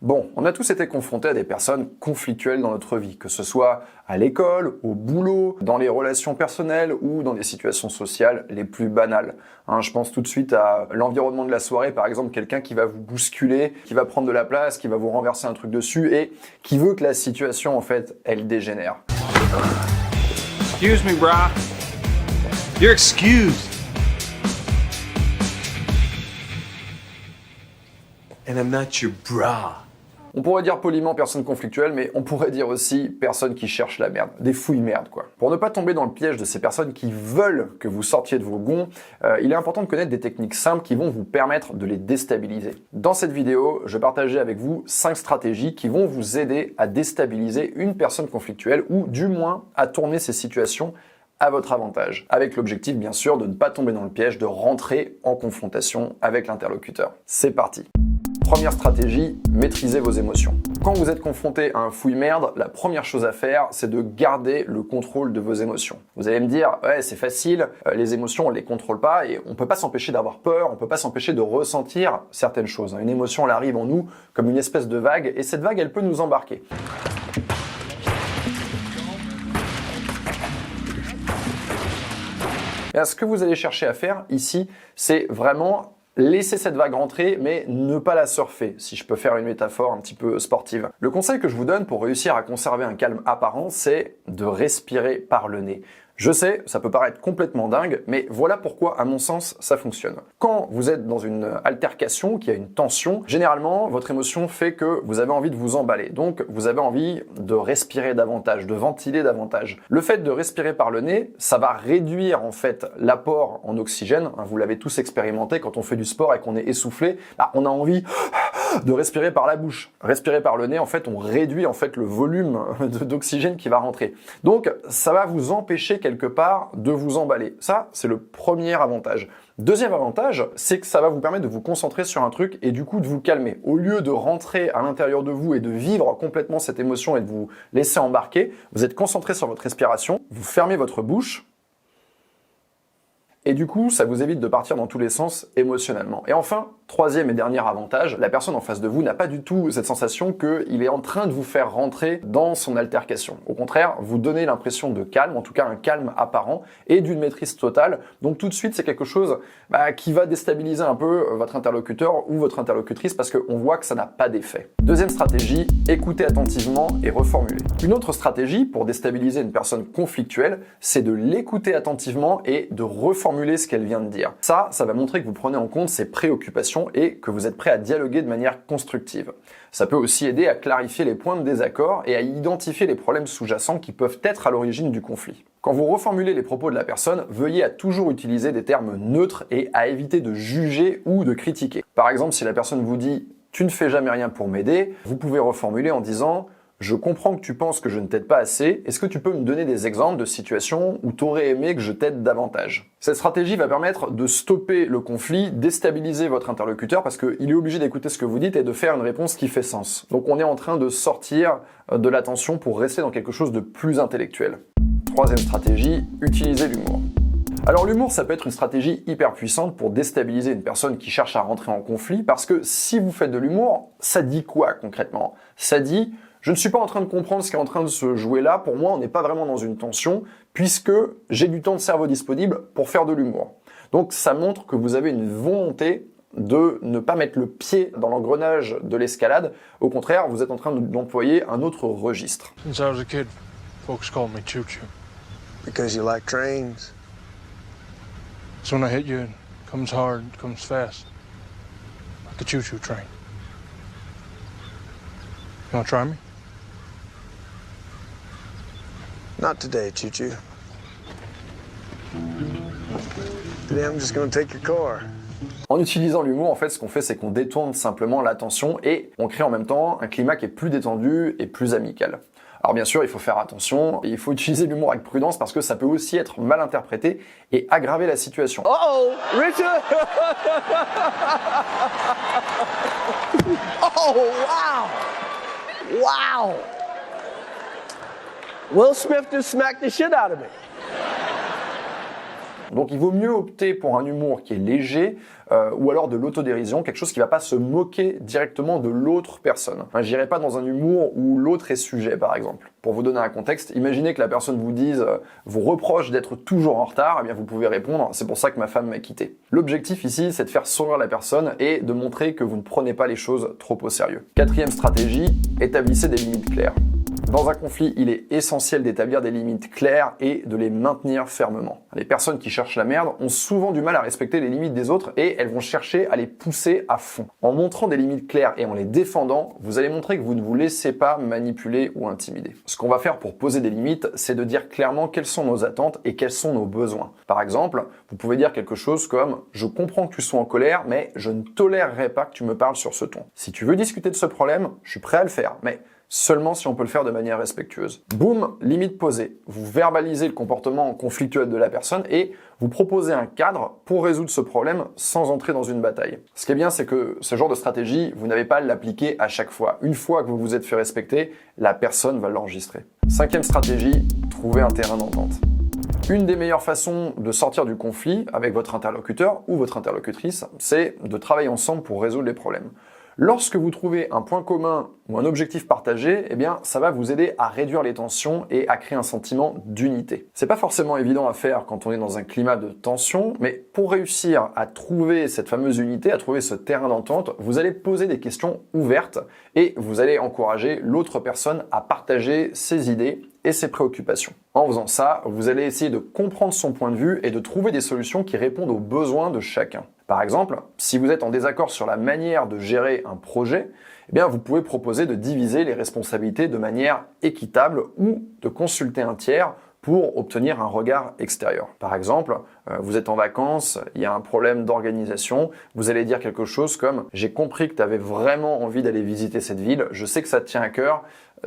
Bon, on a tous été confrontés à des personnes conflictuelles dans notre vie, que ce soit à l'école, au boulot, dans les relations personnelles ou dans des situations sociales les plus banales. Je pense tout de suite à l'environnement de la soirée, par exemple, quelqu'un qui va vous bousculer, qui va prendre de la place, qui va vous renverser un truc dessus et qui veut que la situation, en fait, elle dégénère. Excuse me, brah. You're excused. And I'm not your bra. On pourrait dire poliment personne conflictuelle, mais on pourrait dire aussi personne qui cherche la merde, des fouilles merde quoi. Pour ne pas tomber dans le piège de ces personnes qui veulent que vous sortiez de vos gonds, il est important de connaître des techniques simples qui vont vous permettre de les déstabiliser. Dans cette vidéo, je vais partager avec vous 5 stratégies qui vont vous aider à déstabiliser une personne conflictuelle ou du moins à tourner ces situations à votre avantage, avec l'objectif bien sûr de ne pas tomber dans le piège de rentrer en confrontation avec l'interlocuteur. C'est parti. Première stratégie, maîtrisez vos émotions. Quand vous êtes confronté à un fouille-merde, la première chose à faire, c'est de garder le contrôle de vos émotions. Vous allez me dire, ouais, c'est facile, les émotions, on les contrôle pas et on peut pas s'empêcher d'avoir peur, on peut pas s'empêcher de ressentir certaines choses. Une émotion, elle arrive en nous comme une espèce de vague et cette vague, elle peut nous embarquer. Et ce que vous allez chercher à faire ici, c'est vraiment laisser cette vague rentrer, mais ne pas la surfer, si je peux faire une métaphore un petit peu sportive. Le conseil que je vous donne pour réussir à conserver un calme apparent, c'est de respirer par le nez. Je sais, ça peut paraître complètement dingue, mais voilà pourquoi, à mon sens, ça fonctionne. Quand vous êtes dans une altercation, qu'il y a une tension, généralement, votre émotion fait que vous avez envie de vous emballer. Donc, vous avez envie de respirer davantage, de ventiler davantage. Le fait de respirer par le nez, ça va réduire, en fait, l'apport en oxygène. Vous l'avez tous expérimenté, quand on fait du sport et qu'on est essoufflé, on a envie de respirer par la bouche. Respirer par le nez, en fait, on réduit, en fait, le volume d'oxygène qui va rentrer. Donc, ça va vous empêcher quelque part de vous emballer. Ça, c'est le premier avantage. Deuxième avantage, c'est que ça va vous permettre de vous concentrer sur un truc et du coup de vous calmer. Au lieu de rentrer à l'intérieur de vous et de vivre complètement cette émotion et de vous laisser embarquer, vous êtes concentré sur votre respiration, vous fermez votre bouche et du coup, ça vous évite de partir dans tous les sens émotionnellement. Et enfin, troisième et dernier avantage, la personne en face de vous n'a pas du tout cette sensation qu'il est en train de vous faire rentrer dans son altercation. Au contraire, vous donnez l'impression de calme, en tout cas un calme apparent, et d'une maîtrise totale. Donc tout de suite, c'est quelque chose qui va déstabiliser un peu votre interlocuteur ou votre interlocutrice parce qu'on voit que ça n'a pas d'effet. Deuxième stratégie, écoutez attentivement et reformulez. Une autre stratégie pour déstabiliser une personne conflictuelle, c'est de l'écouter attentivement et de reformuler ce qu'elle vient de dire. Ça va montrer que vous prenez en compte ses préoccupations et que vous êtes prêt à dialoguer de manière constructive. Ça peut aussi aider à clarifier les points de désaccord et à identifier les problèmes sous-jacents qui peuvent être à l'origine du conflit. Quand vous reformulez les propos de la personne, veuillez à toujours utiliser des termes neutres et à éviter de juger ou de critiquer. Par exemple, si la personne vous dit « tu ne fais jamais rien pour m'aider », vous pouvez reformuler en disant « je comprends que tu penses que je ne t'aide pas assez. Est-ce que tu peux me donner des exemples de situations où tu aurais aimé que je t'aide davantage ?» Cette stratégie va permettre de stopper le conflit, déstabiliser votre interlocuteur parce qu'il est obligé d'écouter ce que vous dites et de faire une réponse qui fait sens. Donc on est en train de sortir de la tension pour rester dans quelque chose de plus intellectuel. Troisième stratégie, utilisez l'humour. Alors l'humour, ça peut être une stratégie hyper puissante pour déstabiliser une personne qui cherche à rentrer en conflit parce que si vous faites de l'humour, ça dit quoi concrètement? Ça dit je ne suis pas en train de comprendre ce qui est en train de se jouer là. Pour moi, on n'est pas vraiment dans une tension puisque j'ai du temps de cerveau disponible pour faire de l'humour. Donc, ça montre que vous avez une volonté de ne pas mettre le pied dans l'engrenage de l'escalade. Au contraire, vous êtes en train d'employer un autre registre. Since I was a kid, folks called me Choo Choo. Because you like trains. So when I hit you, it comes hard, it comes fast. Like a choo-choo train. You wanna try me? Not today, Choo Choo. Today I'm just gonna take your car. En utilisant l'humour, en fait, ce qu'on fait, c'est qu'on détourne simplement l'attention et on crée en même temps un climat qui est plus détendu et plus amical. Alors bien sûr, il faut faire attention, et il faut utiliser l'humour avec prudence parce que ça peut aussi être mal interprété et aggraver la situation. Uh-oh, Richard! Oh, wow! Wow! Will Smith just smacked the shit out of me. Donc il vaut mieux opter pour un humour qui est léger ou alors de l'autodérision, quelque chose qui va pas se moquer directement de l'autre personne. Enfin, j'irai pas dans un humour où l'autre est sujet, par exemple. Pour vous donner un contexte, imaginez que la personne vous dise, vous reproche d'être toujours en retard, eh bien vous pouvez répondre, c'est pour ça que ma femme m'a quitté. L'objectif ici, c'est de faire sourire la personne et de montrer que vous ne prenez pas les choses trop au sérieux. Quatrième stratégie, établissez des limites claires. Dans un conflit, il est essentiel d'établir des limites claires et de les maintenir fermement. Les personnes qui cherchent la merde ont souvent du mal à respecter les limites des autres et elles vont chercher à les pousser à fond. En montrant des limites claires et en les défendant, vous allez montrer que vous ne vous laissez pas manipuler ou intimider. Ce qu'on va faire pour poser des limites, c'est de dire clairement quelles sont nos attentes et quels sont nos besoins. Par exemple, vous pouvez dire quelque chose comme « Je comprends que tu sois en colère, mais je ne tolérerai pas que tu me parles sur ce ton. Si tu veux discuter de ce problème, je suis prêt à le faire, mais seulement si on peut le faire de manière respectueuse. » Boum, limite posée. Vous verbalisez le comportement conflictuel de la personne et vous proposez un cadre pour résoudre ce problème sans entrer dans une bataille. Ce qui est bien, c'est que ce genre de stratégie, vous n'avez pas à l'appliquer à chaque fois. Une fois que vous vous êtes fait respecter, la personne va l'enregistrer. Cinquième stratégie, trouver un terrain d'entente. Une des meilleures façons de sortir du conflit avec votre interlocuteur ou votre interlocutrice, c'est de travailler ensemble pour résoudre les problèmes. Lorsque vous trouvez un point commun ou un objectif partagé, eh bien, ça va vous aider à réduire les tensions et à créer un sentiment d'unité. C'est pas forcément évident à faire quand on est dans un climat de tension, mais pour réussir à trouver cette fameuse unité, à trouver ce terrain d'entente, vous allez poser des questions ouvertes et vous allez encourager l'autre personne à partager ses idées et ses préoccupations. En faisant ça, vous allez essayer de comprendre son point de vue et de trouver des solutions qui répondent aux besoins de chacun. Par exemple, si vous êtes en désaccord sur la manière de gérer un projet, eh bien, vous pouvez proposer de diviser les responsabilités de manière équitable ou de consulter un tiers pour obtenir un regard extérieur. Par exemple, vous êtes en vacances, il y a un problème d'organisation, vous allez dire quelque chose comme « J'ai compris que tu avais vraiment envie d'aller visiter cette ville, je sais que ça te tient à cœur,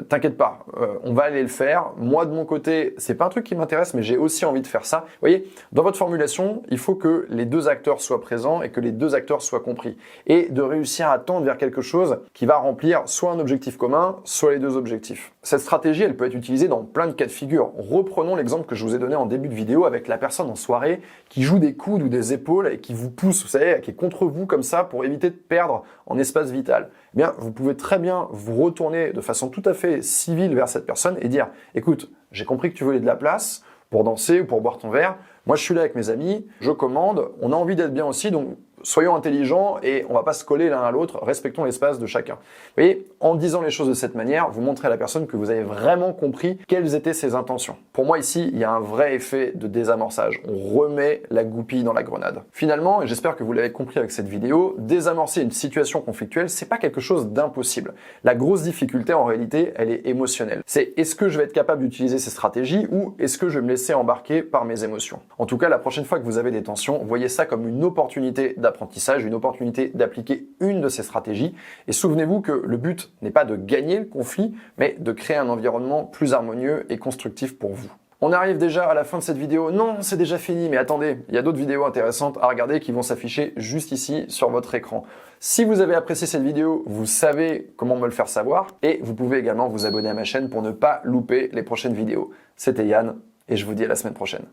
t'inquiète pas, on va aller le faire. Moi, de mon côté, c'est pas un truc qui m'intéresse, mais j'ai aussi envie de faire ça. » Vous voyez, dans votre formulation, il faut que les deux acteurs soient présents et que les deux acteurs soient compris. Et de réussir à tendre vers quelque chose qui va remplir soit un objectif commun, soit les deux objectifs. Cette stratégie, elle peut être utilisée dans plein de cas de figure. Reprenons l'exemple que je vous ai donné en début de vidéo avec la personne en soirée qui joue des coudes ou des épaules et qui vous pousse, vous savez, qui est contre vous comme ça pour éviter de perdre en espace vital. Eh bien, vous pouvez très bien vous retourner de façon tout à fait civile vers cette personne et dire « Écoute, j'ai compris que tu voulais de la place pour danser ou pour boire ton verre. Moi, je suis là avec mes amis, je commande, on a envie d'être bien aussi, donc soyons intelligents et on va pas se coller l'un à l'autre, respectons l'espace de chacun. » Vous voyez, en disant les choses de cette manière, vous montrez à la personne que vous avez vraiment compris quelles étaient ses intentions. Pour moi ici, il y a un vrai effet de désamorçage. On remet la goupille dans la grenade. Finalement, et j'espère que vous l'avez compris avec cette vidéo, désamorcer une situation conflictuelle, c'est pas quelque chose d'impossible. La grosse difficulté en réalité, elle est émotionnelle. C'est est-ce que je vais être capable d'utiliser ces stratégies ou est-ce que je vais me laisser embarquer par mes émotions? En tout cas, la prochaine fois que vous avez des tensions, voyez ça comme une opportunité d'apprentissage, une opportunité d'appliquer une de ces stratégies. Et souvenez-vous que le but n'est pas de gagner le conflit, mais de créer un environnement plus harmonieux et constructif pour vous. On arrive déjà à la fin de cette vidéo. Non, c'est déjà fini, mais attendez, il y a d'autres vidéos intéressantes à regarder qui vont s'afficher juste ici sur votre écran. Si vous avez apprécié cette vidéo, vous savez comment me le faire savoir et vous pouvez également vous abonner à ma chaîne pour ne pas louper les prochaines vidéos. C'était Yann et je vous dis à la semaine prochaine.